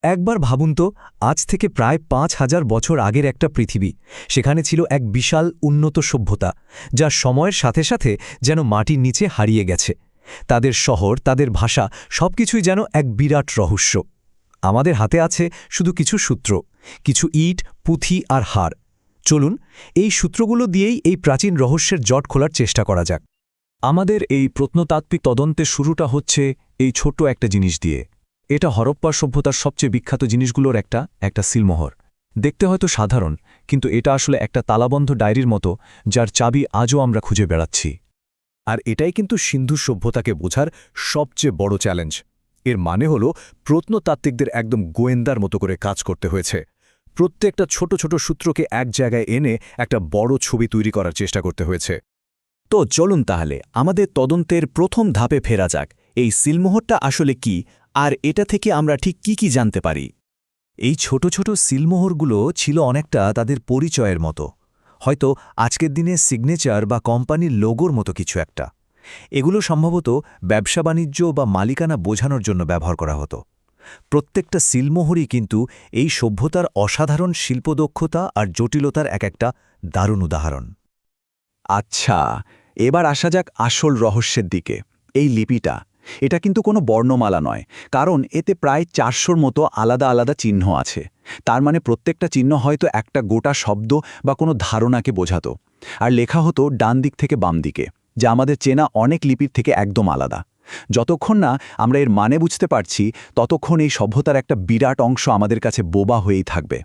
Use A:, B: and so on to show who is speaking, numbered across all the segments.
A: একবার ভাবুন তো, আজ থেকে প্রায় ৫,০০০ বছর আগের একটা পৃথিবী, সেখানে ছিল এক বিশাল উন্নত সভ্যতা, যা সময়ের সাথে সাথে যেন মাটির নিচে হারিয়ে গেছে। তাদের শহর, তাদের ভাষা, সবকিছুই যেন এক বিরাট রহস্য। আমাদের হাতে আছে শুধু কিছু সূত্র, কিছু ইট, পুঁথি আর হাড়। চলুন, এই সূত্রগুলো দিয়েই এই প্রাচীন রহস্যের জট খোলার চেষ্টা করা যাক।
B: আমাদের এই প্রত্নতাত্ত্বিক তদন্তের শুরুটা হচ্ছে এই ছোট্ট একটা জিনিস দিয়ে। এটা হরপ্পা সভ্যতার সবচেয়ে বিখ্যাত জিনিসগুলোর একটা সিলমোহর। দেখতে হয়তো সাধারণ, কিন্তু এটা আসলে একটা তালাবন্ধ ডায়েরির মতো, যার চাবি আজও আমরা খুঁজে বেড়াচ্ছি।
C: আর এটাই কিন্তু সিন্ধু সভ্যতাকে বোঝার সবচেয়ে বড় চ্যালেঞ্জ। এর মানে হল প্রত্নতাত্ত্বিকদের একদম গোয়েন্দার মতো করে কাজ করতে হয়েছে। প্রত্যেকটা ছোট ছোট সূত্রকে এক জায়গায় এনে একটা বড় ছবি তৈরি করার চেষ্টা করতে হয়েছে।
D: তো চলুন তাহলে আমাদের তদন্তের প্রথম ধাপে ফেরা যাক। এই সিলমোহরটা আসলে কি, আর এটা থেকে আমরা ঠিক কি জানতে পারি?
B: এই ছোট ছোট সিলমোহরগুলো ছিল অনেকটা তাদের পরিচয়ের মতো, হয়তো আজকের দিনে সিগনেচার বা কোম্পানির লোগোর মতো কিছু একটা। এগুলো সম্ভবত ব্যবসা বাণিজ্য বা মালিকানা বোঝানোর জন্য ব্যবহার করা হতো। প্রত্যেকটা সিলমোহরই কিন্তু এই সভ্যতার অসাধারণ শিল্পদক্ষতা আর জটিলতার একটা দারুণ উদাহরণ।
D: আচ্ছা, এবার আসা যাক আসল রহস্যের দিকে। এই লিপিটা, এটা কিন্তু কোনো বর্ণমালা নয়, কারণ এতে প্রায় ৪০০র মতো আলাদা আলাদা চিহ্ন আছে। তার মানে প্রত্যেকটা চিহ্ন হয়তো একটা গোটা শব্দ বা কোনো ধারণাকে বোঝাতো। আর লেখা হতো ডান দিক থেকে বাম দিকে, যা আমাদের চেনা অনেক লিপির থেকে একদম আলাদা। যতক্ষণ না আমরা এর মানে বুঝতে পারছি, ততক্ষণ এই সভ্যতার একটা বিরাট অংশ আমাদের কাছে বোবা হয়েই থাকবে।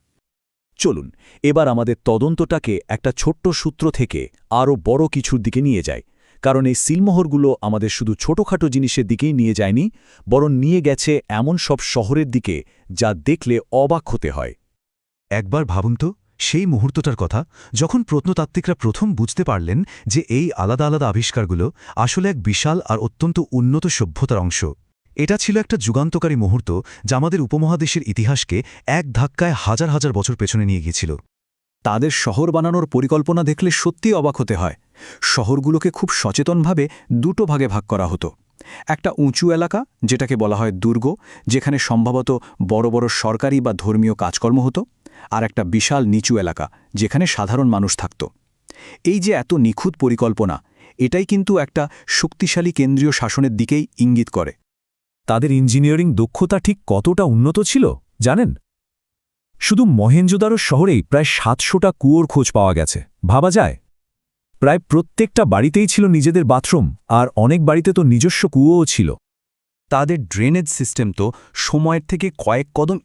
C: চলুন এবার আমাদের তদন্তটাকে একটা ছোট্ট সূত্র থেকে আরও বড় কিছুর দিকে নিয়ে যায়। কারণ এই সিলমোহরগুলো আমাদের শুধু ছোটখাটো জিনিসের দিকেই নিয়ে যায়নি, বরং নিয়ে গেছে এমন সব শহরের দিকে যা দেখলে অবাক হতে হয়।
B: একবার ভাবুন তো, সেই মুহূর্তটার কথা, যখন প্রত্নতাত্ত্বিকরা প্রথম বুঝতে পারলেন যে এই আলাদা আলাদা আবিষ্কারগুলো আসলে এক বিশাল আর অত্যন্ত উন্নত সভ্যতার অংশ। এটা ছিল একটা যুগান্তকারী মুহূর্ত, যা আমাদের উপমহাদেশের ইতিহাসকে এক ধাক্কায় হাজার হাজার বছর পেছনে নিয়ে গিয়েছিল।
C: তাদের শহর বানানোর পরিকল্পনা দেখলে সত্যি অবাক হতে হয়। শহরগুলোকে খুব সচেতনভাবে দুটো ভাগে ভাগ করা হতো। একটা উঁচু এলাকা, যেটাকে বলা হয় দুর্গ, যেখানে সম্ভবত বড় বড় সরকারি বা ধর্মীয় কাজকর্ম হতো, আর একটা বিশাল নিচু এলাকা, যেখানে সাধারণ মানুষ থাকত। এই যে এত নিখুঁত পরিকল্পনা, এটাই কিন্তু একটা শক্তিশালী কেন্দ্রীয় শাসনের দিকেই ইঙ্গিত করে।
B: তাদের ইঞ্জিনিয়ারিং দক্ষতা ঠিক কতটা উন্নত ছিল জানেন? শুধু মহেঞ্জোদারো শহরেই প্রায় ৭০০টা কুয়োর খোঁজ পাওয়া গেছে। ভাবা যায়, প্রায় প্রত্যেকটা বাড়িতেই ছিল নিজেদের বাথরুম, আর অনেক বাড়িতে তো নিজস্ব কুয়োও ছিল।
D: তাদের ড্রেনেজ সিস্টেম তো সময়ের থেকে কয়েক কদম